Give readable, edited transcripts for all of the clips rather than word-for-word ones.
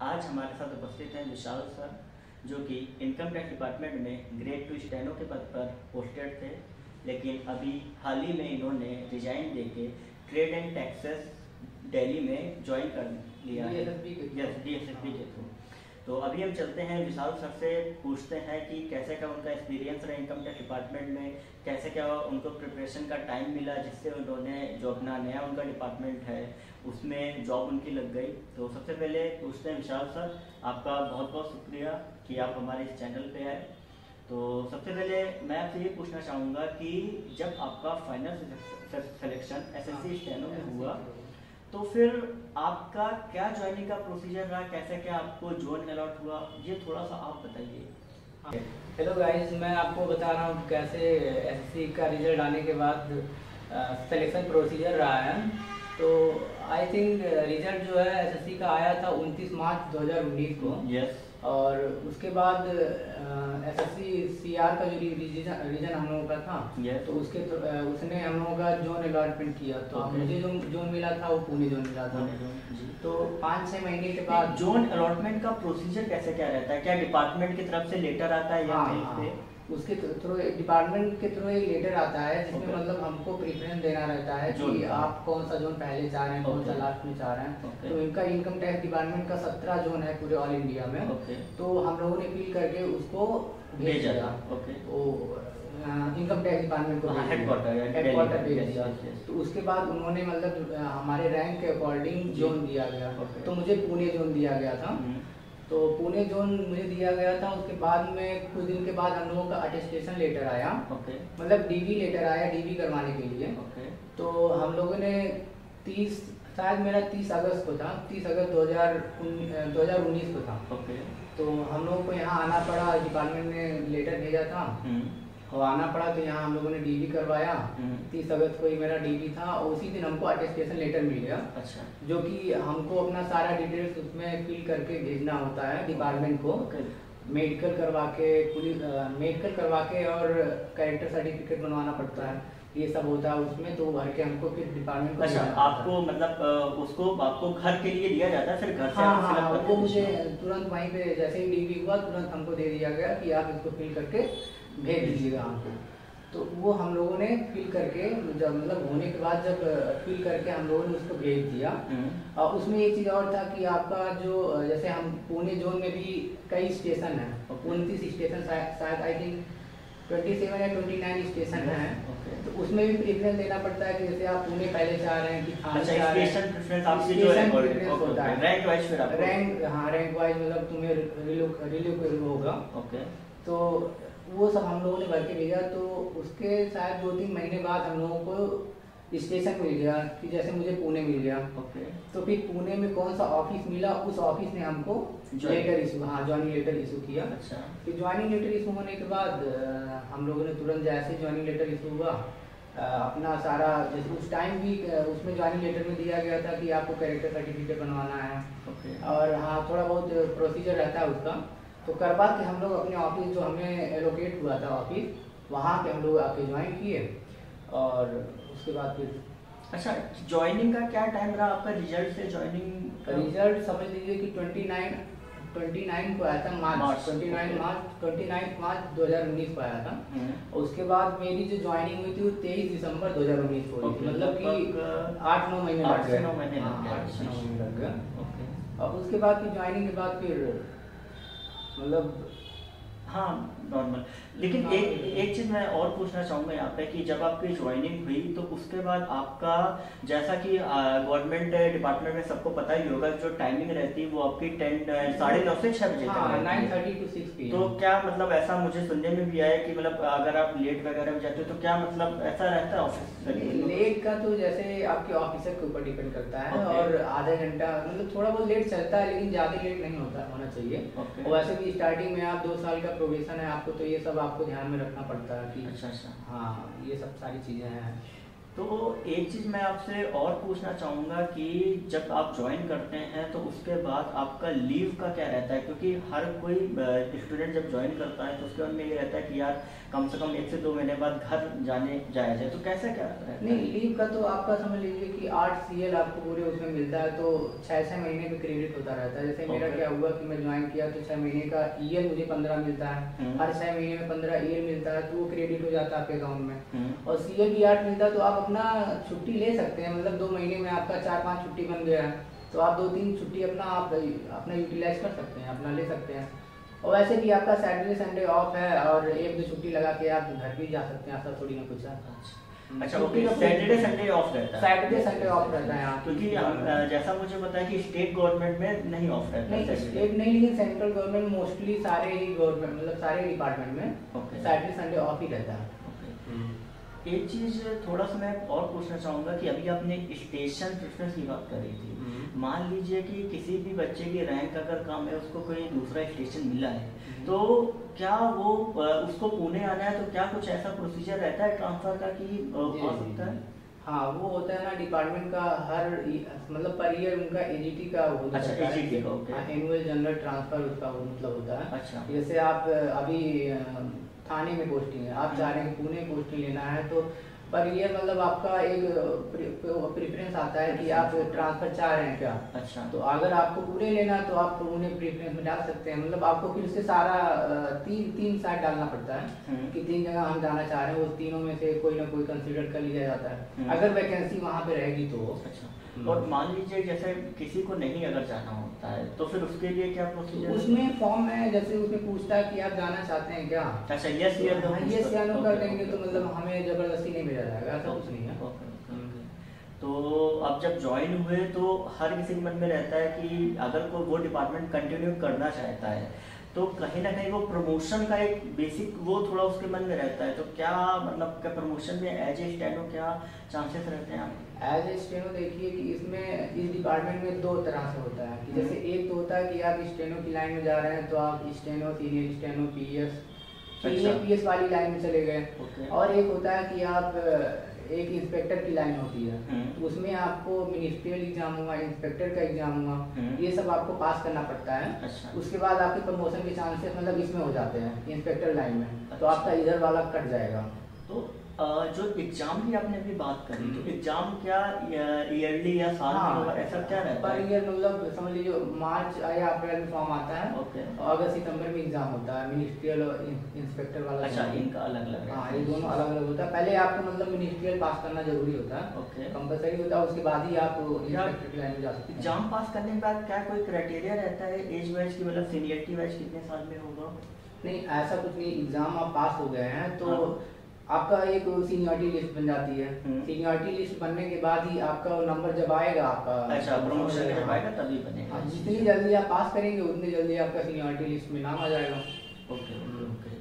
आज हमारे साथ उपस्थित हैं विशाल सर, जो कि इनकम टैक्स डिपार्टमेंट में ग्रेड 2 स्टेनो के पद पर पोस्टेड थे, लेकिन अभी हाल ही में इन्होंने रिजाइन देके ट्रेड एंड टैक्सेस दिल्ली में ज्वाइन कर लिया है, DSSB के थ्रू। तो अभी हम चलते हैं विशाल सर से, पूछते हैं कि कैसे क्या उनका एक्सपीरियंस रहा इनकम टैक्स डिपार्टमेंट में, कैसे क्या उनको प्रिपरेशन का टाइम मिला जिससे उन्होंने जो अपना नया उनका डिपार्टमेंट है उसमें जॉब उनकी लग गई। तो सबसे पहले पूछते हैं विशाल सर, आपका बहुत बहुत शुक्रिया कि आप हमारे इस चैनल पे आए। तो सबसे पहले मैं आपसे ये पूछना चाहूँगा कि जब आपका फाइनल सिलेक्शन SSC स्टेनो में हुआ तो फिर आपका क्या ज्वाइनिंग का प्रोसीजर रहा, कैसे क्या आपको जोन अलॉट हुआ, ये थोड़ा सा आप बताइए। हेलो गाइस, मैं आपको बता रहा हूँ कैसे SSC का रिजल्ट आने के बाद सिलेक्शन प्रोसीजर रहा है। तो आई थिंक रिजल्ट जो है SSC का आया था 29 मार्च 2019 को। यस। और उसके बाद SSC CR का जो रीजन हम लोगों का था, तो उसने हम लोगों का जोन अलॉटमेंट किया। तो मुझे जो जोन मिला था वो पुणे जोन मिला था। तो 5-6 महीने के बाद जोन अलॉटमेंट का प्रोसीजर कैसे क्या रहता है? क्या डिपार्टमेंट की तरफ से लेटर आता है या मेल पे? उसके थ्रू डिपार्टमेंट के थ्रू एक लेटर आता है जिसमें मतलब हमको प्रेफरेंस देना रहता है कि आप कौन सा जोन पहले चाह रहे हैं, कौन सा लास्ट में चाह रहे हैं। तो इनका इनकम टैक्स डिपार्टमेंट का 17 जोन है पूरे ऑल इंडिया में। तो हम लोगों ने फिल करके उसको भेज दिया। इनकम टैक्स डिपार्टमेंट को हेडक्वार्टर भेज दिया। तो उसके बाद उन्होंने मतलब हमारे रैंक के अकॉर्डिंग जोन दिया गया। तो मुझे पुणे जोन दिया गया था। तो पुणे जोन मुझे दिया गया था। उसके बाद में कुछ दिन के बाद हम लोगों का अटेस्टेशन लेटर आया, मतलब DV लेटर आया DV करवाने के लिए। तो हम लोगों ने 30 शायद मेरा 30 अगस्त को था, 30 अगस्त 2019 को था। तो हम लोगों को यहाँ आना पड़ा, डिपार्टमेंट ने लेटर भेजा था और आना पड़ा। तो यहाँ हम लोगों ने DV करवाया। 30 अगस्त को ही मेरा DV था और उसी दिन हमको अटेस्टेशन लेटर मिल गया। अच्छा। जो कि हमको अपना सारा डिटेल्स उसमें फिल करके भेजना होता है डिपार्टमेंट को। मेडिकल करवा के और कैरेक्टर सर्टिफिकेट बनवाना पड़ता है, ये सब होता है उसमें। तो भर के हमको फिर डिपार्टमेंट को। अच्छा, आपको मतलब उसको आपको घर के लिए दिया जाता है, फिर घर से? हाँ, वो मुझे तुरंत वहीं पे जैसे ही DV हुआ तुरंत हमको दे दिया गया कि आप इसको फिल करके भेज दीजिएगा हमको। तो वो हम लोगों ने फिल करके जब मतलब होने के बाद जब फिल करके हम लोगों ने उसको भेज दिया। और उसमें एक चीज़ और था कि आपका जो जैसे हम पुणे जोन में भी कई स्टेशन हैं, 29 स्टेशन शायद आई थिंक 27 या 29 स्टेशन हैं। तो उसमें भी प्रेफरेंस देना पड़ता है कि जैसे आप पुणे पहले चाह रहे हैं कि रैंक वाइज मतलब तुम्हें रिलोकेट होगा। तो वो सब हम लोगों ने भर के भेजा। तो उसके शायद 2-3 महीने बाद हम लोगों को स्टेशन मिल गया कि जैसे मुझे पुणे मिल गया। तो फिर पुणे में कौन सा ऑफिस मिला, उस ऑफिस ने हमको ज्वाइनिंग लेटर इशू किया। अच्छा। फिर ज्वाइनिंग लेटर इशू होने के बाद हम लोगों ने तुरंत जैसे ज्वाइनिंग लेटर इशू हुआ अपना सारा जैसे उस टाइम भी उसमें ज्वाइनिंग लेटर में दिया गया था कि आपको कैरेक्टर सर्टिफिकेट बनवाना है। और हाँ, थोड़ा बहुत प्रोसीजर रहता है उसका। तो करवा के हम लोग अपने ऑफिस जो हमें एलोकेट हुआ था ऑफिस, वहाँ पे हम लोग आके ज्वाइन किए। और उसके बाद फिर अच्छा, ज्वाइनिंग का क्या टाइम रहा आपका? रिजल्ट से ज्वाइनिंग रिजल्ट समझ लीजिए कि 29 को आया था, मार्च 2019 को आया था। और उसके बाद मेरी जो ज्वाइनिंग हुई थी वो 23 दिसंबर 2019 को हुई थी। मतलब कि 8-9 महीने लग गए। और उसके बाद की ज्वाइनिंग के बाद फिर मतलब हाँ नॉर्मल। लेकिन एक चीज़ मैं और पूछना चाहूँगा यहाँ पे कि जब आपकी ज्वाइनिंग हुई तो उसके बाद आपका, जैसा कि गवर्नमेंट डिपार्टमेंट में सबको पता ही होगा, जो टाइमिंग रहती है वो आपकी 9:30 से 6 बजे तक। 9:30 to 6 PM। तो क्या मतलब ऐसा मुझे सुनने में भी आया कि मतलब अगर आप लेट वगैरह में जाते हो तो क्या मतलब ऐसा रहता है ऑफिस? लेट का तो जैसे आपके ऑफिसर के ऊपर डिपेंड करता है। और आधा घंटा मतलब थोड़ा बहुत लेट चलता है, लेकिन ज़्यादा लेट नहीं होना चाहिए। और वैसे भी स्टार्टिंग में आप 2 साल का प्रोबेशन है आपको, तो ये सब आपको ध्यान में रखना पड़ता है कि अच्छा हाँ, ये सब सारी चीज़ें हैं। तो एक चीज़ मैं आपसे और पूछना चाहूँगा कि जब आप ज्वाइन करते हैं तो उसके बाद आपका लीव का क्या रहता है, क्योंकि हर कोई स्टूडेंट जब ज्वाइन करता है तो उसके बाद में ये रहता है कि यार कम से कम 1 से 2 महीने बाद घर जाया जाए, तो कैसा क्या रहता है? नहीं, लीव का तो आपका समझ लीजिए कि 8 CL आपको पूरे उसमें मिलता है, तो 6 महीने में क्रेडिट होता रहता है। जैसे मेरा क्या हुआ कि मैं ज्वाइन किया तो 6 महीने का EL मुझे 15 मिलता है, हर 6 महीने में 15 EL मिलता है, तो वो क्रेडिट हो जाता है आपके अकाउंट में। और CL भी 8 मिलता है, तो आप अपना छुट्टी ले सकते हैं, मतलब 2 महीने में आपका 4-5 छुट्टी बन गया है, तो आप 2-3 छुट्टी अपना यूटिलाइज कर सकते हैं, अपना ले सकते हैं। और वैसे भी आपका सैटरडे संडे ऑफ है और 1-2 छुट्टी लगा के आप घर भी जा सकते हैं, ऐसा थोड़ी ना कुछ है। अच्छा, ओके, सैटरडे संडे ऑफ रहता है? सैटरडे संडे ऑफ रहता है यहाँ, क्योंकि जैसा मुझे पता है कि स्टेट गवर्नमेंट में नहीं ऑफ रहता है। नहीं, स्टेट नहीं, लेकिन सेंट्रल गवर्नमेंट मोस्टली सारे ही गवर्नमेंट मतलब सारे डिपार्टमेंट में सैटरडे संडे ऑफ ही रहता है। एक चीज़ थोड़ा सा मैं और पूछना चाहूँगा कि अभी आपने स्टेशन प्रेफरेंस की बात कर रही थी, मान लीजिए कि किसी भी बच्चे की रैंक अगर कम है, उसको कोई दूसरा स्टेशन मिला है, तो क्या वो उसको पुणे आना है तो क्या कुछ ऐसा प्रोसीजर रहता है ट्रांसफर का कि हो सकता है? हाँ, वो होता है ना डिपार्टमेंट का, हर मतलब पर ईयर उनका AGT का होता है। अच्छा, AGT का, ओके। एनुअल जनरल ट्रांसफर उसका मतलब होता है। अच्छा, जैसे आप अभी थाने में पोस्टिंग है, आप चाह रहे हैं कि पुणे पोस्टिंग लेना है, तो पर ईयर मतलब आपका एक प्रेफरेंस आता है कि आप ट्रांसफर चाह रहे हैं क्या। अच्छा, तो अगर आपको पुणे लेना है तो आप पुणे प्रेफरेंस में डाल सकते हैं, मतलब आपको फिर से सारा तीन साइड डालना पड़ता है कि 3 जगह हम जाना चाह रहे हैं, उस तीनों में से कोई ना कोई कंसीडर कर लिया जाता है अगर वैकेंसी वहाँ पे रहेगी तो। अच्छा, और मान लीजिए जैसे किसी को नहीं अगर जाना होता है तो फिर उसके लिए क्या प्रोसीजर? उसमें फॉर्म है, जैसे उसमें पूछता है कि आप जाना चाहते हैं क्या। अच्छा, यस या नो? यस या नो कर देंगे तो मतलब हमें जबरदस्ती नहीं भेजा जाएगा, ऐसा कुछ नहीं है। तो अब जब ज्वाइन हुए तो हर किसी के मन में रहता है कि अगर कोई वो डिपार्टमेंट कंटिन्यू करना चाहता है तो कहीं ना कहीं वो प्रमोशन का एक बेसिक वो थोड़ा उसके मन में रहता है, तो क्या मतलब क्या प्रमोशन में एज ए स्टेनो क्या चांसेस रहते हैं? एज ए स्टेनो देखिए कि इसमें इस डिपार्टमेंट में 2 तरह से होता है कि जैसे एक तो होता है कि आप स्टेनो की लाइन में जा रहे हैं तो आप स्टेनो, सीनियर स्टेनो, PS वाली लाइन में चले गए। और एक होता है कि आप एक इंस्पेक्टर की लाइन होती है, तो उसमें आपको मिनिस्ट्रियल एग्जाम हुआ, इंस्पेक्टर का एग्जाम हुआ, ये सब आपको पास करना पड़ता है। अच्छा, उसके बाद आपके प्रमोशन के चांसेस मतलब इसमें हो जाते हैं, इंस्पेक्टर लाइन में। अच्छा, तो आपका इधर वाला कट जाएगा। तो जो एग्जाम की आपने अभी बात करी, तो एग्जाम क्या ईयरली या साल में ऐसा क्या रहता है? पर ईयर मतलब समझ लीजिए मार्च या अप्रैल में फॉर्म आता है, और अगस्त सितंबर में एग्जाम होता है, मिनिस्ट्रियल और इंस्पेक्टर वाला। अच्छा, इनका अलग अलग? हाँ, ये दोनों अलग अलग होता है। पहले आपको मतलब मिनिस्ट्रियल पास करना जरूरी होता है, कंपलसरी होता है, उसके बाद ही आप इंस्पेक्टर की लाइन में जा सकते हैं। एग्जाम पास करने के बाद क्या कोई क्राइटेरिया रहता है एज वाइज की, मतलब सीनियरिटी वाइज कितने साल में होगा? नहीं, ऐसा कुछ नहीं, एग्जाम आप पास हो गए हैं तो आपका एक सीनियरिटी लिस्ट बन जाती है। सीनियरिटी लिस्ट बनने के बाद ही आपका नंबर जब आएगा आपका, अच्छा, प्रमोशन जब आएगा तभी बनेगा। जितनी जल्दी आप पास करेंगे उतनी जल्दी आपका सीनियरिटी लिस्ट में नाम आ जाएगा। Okay okay.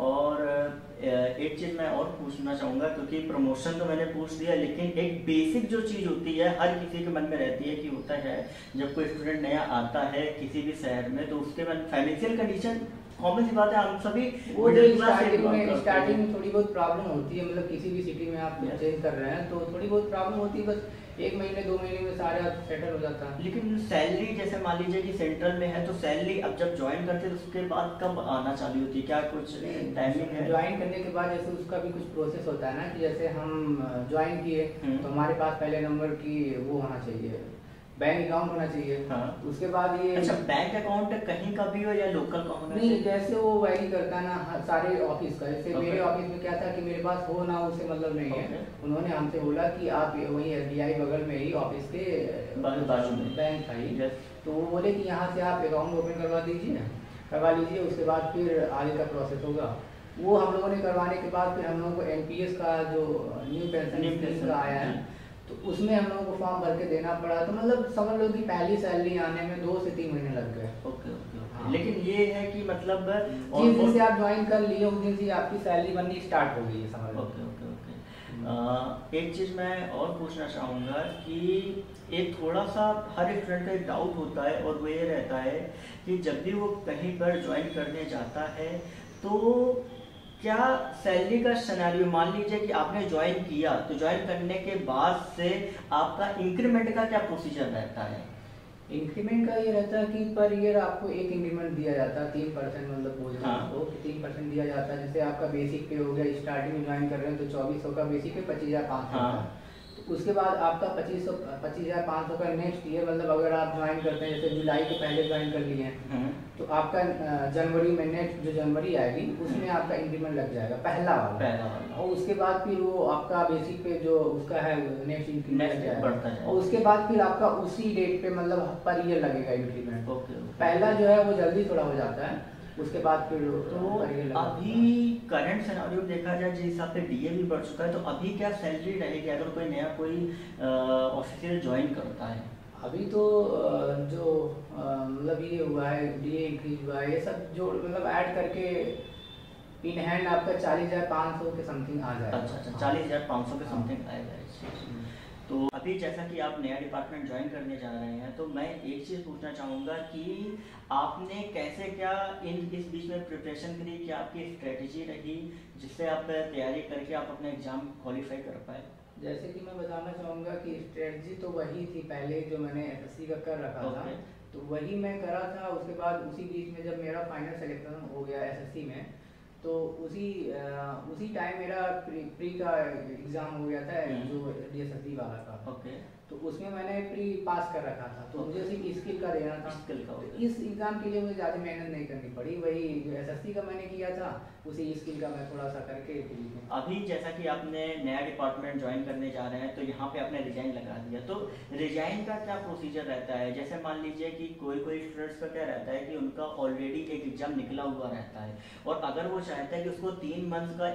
और एक चीज़ मैं और पूछना चाहूँगा, क्योंकि प्रमोशन तो मैंने पूछ दिया, लेकिन एक बेसिक जो चीज़ होती है हर किसी के मन में रहती है कि होता है जब कोई स्टूडेंट नया आता है किसी भी शहर में तो उसके मन फाइनेंशियल कंडीशन कॉमन सी बात है, हम सभी वो स्टार्टिंग में थोड़ी बहुत प्रॉब्लम होती है, मतलब किसी भी सिटी में आप चेंज कर रहे हैं तो थोड़ी बहुत प्रॉब्लम होती है, बस 1 महीने 2 महीने में सारा सेटल हो जाता है। लेकिन सैलरी जैसे मान लीजिए कि सेंट्रल में है तो सैलरी अब जब ज्वाइन करते हैं तो उसके बाद कब आना चालू होती है, क्या कुछ टाइमिंग है? ज्वाइन करने के बाद जैसे उसका भी कुछ प्रोसेस होता है ना कि जैसे हम ज्वाइन किए तो हमारे पास पहले नंबर की वो होना चाहिए, बैंक अकाउंट होना चाहिए। हाँ। उसके बाद ये अच्छा, बैंक अकाउंट कहीं का भी हो या लोकल का होना चाहिए? नहीं, जैसे वो वैरी करता है ना सारे ऑफिस का। जैसे मेरे ऑफिस में क्या था कि मेरे पास हो ना उससे मतलब नहीं है, उन्होंने हमसे बोला कि आप वही SBI बगल में ही ऑफिस के बाजू में बैंक था ही, तो वो बोले कि यहाँ से आप अकाउंट ओपन करवा लीजिए, उसके बाद फिर आगे का प्रोसेस होगा। वो हम लोगों ने करवाने के बाद फिर हम लोगों को NPS का जो न्यू पेंशन का आया है तो उसमें हम लोगों को फॉर्म भर के देना पड़ा, तो मतलब समझ लो कि पहली सैलरी आने में 2 से 3 महीने लग गए। ओके। लेकिन ये है कि मतलब जिस दिन से आप ज्वाइन कर लिए उस दिन से आपकी सैलरी बननी स्टार्ट हो गई है, समझ लो। ओके। एक चीज़ मैं और पूछना चाहूँगा कि एक थोड़ा सा हर स्टूडेंट का एक डाउट होता है और वो ये रहता है कि जब भी वो कहीं पर ज्वाइन करने जाता है तो क्या सैलरी का सिनेरियो, मान लीजिए कि आपने ज्वाइन किया तो ज्वाइन करने के बाद से आपका इंक्रीमेंट का क्या प्रोसीजर रहता है? इंक्रीमेंट का ये रहता है कि पर ईयर आपको एक इंक्रीमेंट दिया जाता है 3%, मतलब बोलते हैं आपको कि 3% दिया जाता है। जैसे आपका बेसिक पे हो गया, स्टार्टिंग में ज्वाइन कर रहे हैं तो 2400 का बेसिक पे 25,500 का। तो उसके बाद आपका 25,500 का नेक्स्ट ईयर, मतलब अगर आप ज्वाइन करते हैं जैसे जुलाई के पहले ज्वाइन कर लिए हैं तो आपका जनवरी में नेक्स्ट जो जनवरी आएगी उसमें आपका इंक्रीमेंट लग जाएगा पहला वाला। और उसके बाद फिर वो आपका बेसिक पे जो उसका है नेक्स्ट इंक्रीमेंट बढ़ता है। और उसके बाद फिर आपका उसी डेट पे मतलब पर ईयर लगेगा इंक्रीमेंट। पहला जो है वो जल्दी थोड़ा हो जाता है, उसके बाद फिर तो अभी करंट सिनेरियो देखा जाए जिस हिसाब से डीए भी बढ़ चुका है, तो अभी क्या सैलरी रहेगी अगर कोई नया कोई ऑफिशियल ज्वाइन करता है? अभी तो जो मतलब ये हुआ है, डीए इंक्रीज हुआ है, ये सब जो मतलब ऐड करके इन हैंड आपका 40,500 के समथिंग आ जाएगा। अच्छा, 40,500 के समथिंग आएगा। तो अभी जैसा कि आप नया डिपार्टमेंट ज्वाइन करने जा रहे हैं तो मैं एक चीज़ पूछना चाहूँगा कि आपने कैसे क्या इस बीच में प्रिपरेशन करी, क्या आपकी स्ट्रेटजी रही जिससे आप तैयारी करके आप अपना एग्ज़ाम क्वालिफाई कर पाए? जैसे कि मैं बताना चाहूँगा कि स्ट्रेटजी तो वही थी पहले जो मैंने एसएससी का कर रखा था, तो वही मैं करा था। उसके बाद उसी बीच में जब मेरा फाइनल सिलेक्शन हो गया एसएससी में तो उसी टाइम मेरा प्री का एग्ज़ाम हो गया था जो डीएसएससी वाला का। तो उसमें मैंने प्री पास कर रखा था, तो मुझे सिर्फ स्किल का देना था। तो इस एग्ज़ाम के लिए मुझे ज़्यादा मेहनत नहीं करनी पड़ी, वही जो एसएससी का मैंने किया था उसी स्किल का मैं थोड़ा सा करके। अभी जैसा कि आपने नया डिपार्टमेंट ज्वाइन करने जा रहे हैं तो यहाँ पे आपने रिजाइन लगा दिया, तो रिजाइन का क्या प्रोसीजर रहता है? जैसे मान लीजिए कि कोई स्टूडेंट्स का क्या रहता है कि उनका ऑलरेडी एक एग्जाम निकला हुआ रहता है और अगर वो चाहता है कि उसको 3 मंथ्स का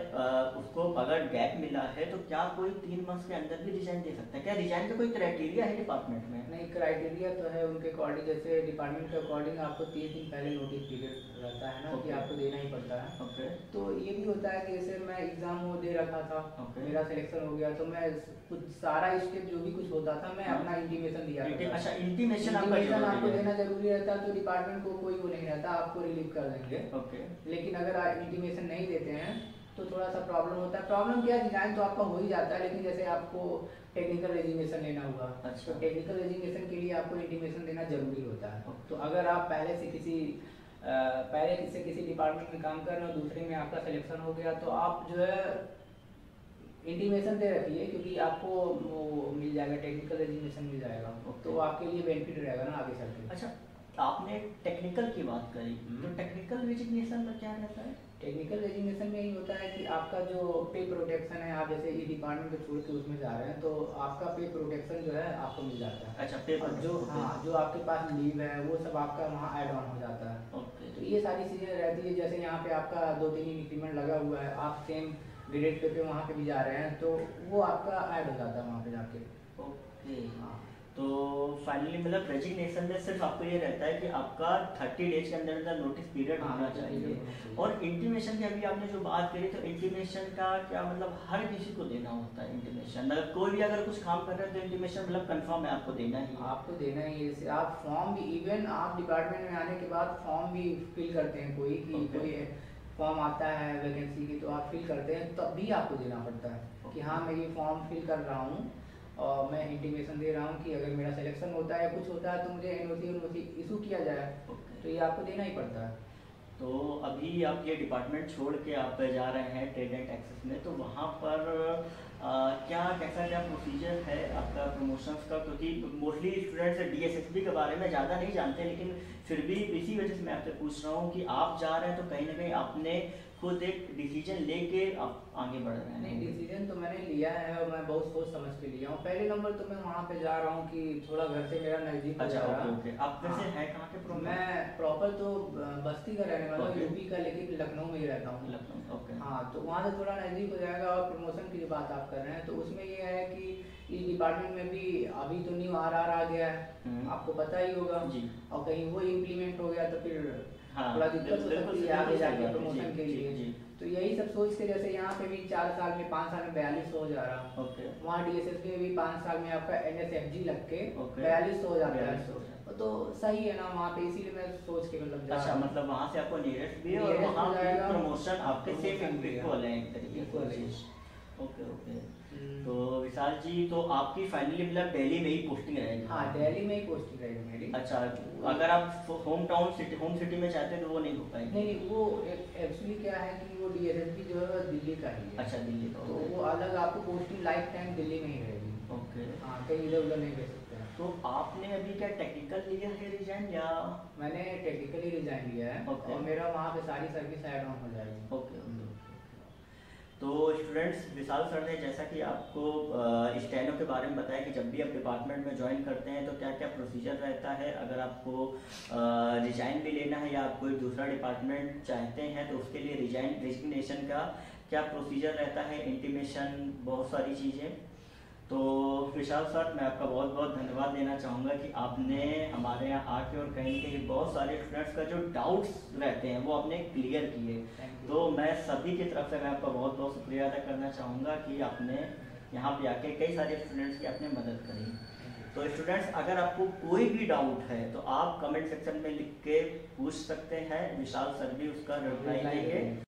उसको अगर गैप मिला है तो क्या कोई 3 मंथ्स के अंदर भी रिजाइन दे सकता है? क्या रिजाइन का कोई क्राइटेरिया है डिपार्टमेंट में? नहीं, क्राइटेरिया तो है उनके अकॉर्डिंग, जैसे डिपार्टमेंट के अकॉर्डिंग आपको 3 दिन पहले नोटिस पीरियड रहता है ना कि आपको देना ही पड़ता है। तो ये भी होता है कि जैसे मैं एग्जाम वो दे रखा था, मेरा सिलेक्शन हो गया तो मैं कुछ सारा स्टेप जो भी कुछ होता था मैं अपना इंटीमेशन दिया था। अच्छा, इंटीमेशन आपको देना जरूरी रहता है, तो डिपार्टमेंट को कोई वो नहीं रहता, आपको रिलीव कर देंगे। लेकिन अगर आप इंटीमेशन नहीं देते हैं तो थोड़ा सा प्रॉब्लम होता है। प्रॉब्लम क्या है, डिजाइन तो आपका हो ही जाता है, लेकिन जैसे आपको टेक्निकल रेजिग्नेशन लेना हुआ, तो टेक्निकल रेजिग्नेशन के लिए आपको इंटीमेशन देना जरूरी होता है। तो अगर आप पहले से किसी डिपार्टमेंट में काम कर रहे हो, दूसरे में आपका सिलेक्शन हो गया, तो आप जो है इंटीमेशन दे रखिए, क्योंकि आपको वो मिल जाएगा, टेक्निकल रेजिग्नेशन मिल जाएगा, तो आपके लिए बेनिफिट रहेगा ना आगे चल के। अच्छा, आपने टेक्निकल की बात करी, तो टेक्निकल रेजिग्नेशन में क्या रहता है? टेक्निकल रेजिग्नेशन में यही होता है कि आपका जो पे प्रोटेक्शन है, आप जैसे ये डिपार्टमेंट को छोड़ के उसमें जा रहे हैं तो आपका पे प्रोटेक्शन जो है आपको मिल जाता है। अच्छा, पे जो आपके पास लीव है वो सब आपका वहाँ ऐड ऑन हो जाता है। तो ये सारी चीज़ें रहती है। जैसे यहाँ पे आपका 2-3 इंक्रीमेंट लगा हुआ है, आप सेम ग्रेड पे वहाँ पे भी जा रहे हैं तो वो आपका ऐड हो जाता है वहाँ पे जाके। हाँ, तो फाइनली मतलब रेजिग्नेशन में सिर्फ आपको ये रहता है कि आपका 30 डेज के अंदर नोटिस पीरियड होना चाहिए। और इंटीमेशन की अभी आपने जो बात करी, तो इंटीमेशन का क्या मतलब हर किसी को देना होता है इंटीमेशन? मतलब कोई भी अगर कुछ काम कर रहे हैं तो इंटीमेशन मतलब कंफर्म है आपको देना ही? आपको देना ही है। आप फॉर्म भी, इवन आप डिपार्टमेंट में आने के बाद फॉर्म भी फिल करते हैं, कोई फॉर्म आता है वैकेंसी की तो आप फिल करते हैं, तब भी आपको देना पड़ता है कि हाँ मैं ये फॉर्म फिल कर रहा हूँ और मैं इंटीमेशन दे रहा हूँ कि अगर मेरा सिलेक्शन होता है या कुछ होता है तो मुझे एनओसी इशू किया जाए। तो ये आपको देना ही पड़ता है। तो अभी आप ये डिपार्टमेंट छोड़ के आप जा रहे हैं ट्रेड एंड टैक्सेस में, तो वहाँ पर कैसा प्रोसीजर है आपका प्रमोशंस का? क्योंकि मोस्टली स्टूडेंट्स डीएसएसबी के बारे में ज़्यादा नहीं जानते, लेकिन फिर भी इसी वजह से मैं आपसे पूछ रहा हूँ कि आप जा रहे हैं तो कहीं ना कहीं आपने खुद एक डिसीजन लेके आप आगे बढ़ रहे हैं। नहीं, डिसीजन तो मैंने लिया है और मैं बहुत सोच समझ के लिया हूँ। पहले नंबर तो मैं वहाँ पे जा रहा हूँ कि थोड़ा घर से मेरा नज़दीक हो जा रहा है। आप वैसे हैं कहाँ के? मैं प्रॉपर तो बस्ती का रहने वाला हूँ, यूपी का, लेकिन लखनऊ में ही रहता हूँ। लखनऊ, हाँ, तो वहाँ से थोड़ा नज़दीक हो जाएगा। और प्रमोशन की जो बात आप कर रहे हैं तो उसमें ये है कि इस डिपार्टमेंट में भी अभी तो न्यू आरआर आ गया है, आपको पता ही होगा, और कहीं वो इम्प्लीमेंट हो गया तो फिर थोड़ा दिक्कत हो सकती है आगे जाके प्रमोशन के लिए। तो यही सब सोच के, जैसे यहाँ पे भी 4 साल में 5 साल में 4200 हो जा रहा, वहाँ डीएसएसबी में भी 5 साल में आपका एनएसएफजी लग के 4200 हो जाता है। तो सही है ना वहाँ पे, इसीलिए मैं सोच के मतलब अच्छा, मतलब वहाँ से आपको नियरेस्ट भी है और वहाँ पे प्रमोशन आपके सेम इक्वल है एक तरीके से। Okay okay. तो विशाल जी, तो आपकी फाइनली मतलब दिल्ली में ही पोस्टिंग रहेगी? हाँ, दिल्ली में ही पोस्टिंग रहेगी मेरी। अच्छा, अगर आप होम सिटी में चाहते हैं तो वो नहीं हो पाएगी? नहीं, वो एक्चुअली क्या है कि वो डीएसएसबी जो है दिल्ली का ही है। अच्छा, दिल्ली का। तो वो अलग आपको पोस्टिंग लाइफ टाइम दिल्ली में ही रहेगी। ओके। हाँ, कहीं इधर उधर नहीं भेज सकते हैं। तो आपने अभी क्या टेक्निकल लिया है रिजाइन या? मैंने टेक्निकली रिजाइन लिया है। ओके। और मेरा वहाँ पे सारी सर्विस ऐड ऑन हो जाएगी। Okay okay. तो स्टूडेंट्स, विशाल सर ने जैसा कि आपको स्टेनो के बारे में बताया कि जब भी आप डिपार्टमेंट में ज्वाइन करते हैं तो क्या क्या प्रोसीजर रहता है, अगर आपको रिजाइन भी लेना है या आप कोई दूसरा डिपार्टमेंट चाहते हैं तो उसके लिए रिजिग्नेशन का क्या प्रोसीजर रहता है, इंटीमेशन, बहुत सारी चीज़ें। तो विशाल सर, मैं आपका बहुत बहुत धन्यवाद देना चाहूँगा कि आपने हमारे यहाँ आके और कहीं ना कहीं बहुत सारे स्टूडेंट्स का जो डाउट्स रहते हैं वो आपने क्लियर किए। तो मैं सभी की तरफ से मैं आपका बहुत बहुत शुक्रिया अदा करना चाहूँगा कि आपने यहाँ पे आके कई सारे स्टूडेंट्स की आपने मदद करी। तो स्टूडेंट्स, अगर आपको कोई भी डाउट है तो आप कमेंट सेक्शन में लिख के पूछ सकते हैं, विशाल सर भी उसका रिप्लाई देंगे।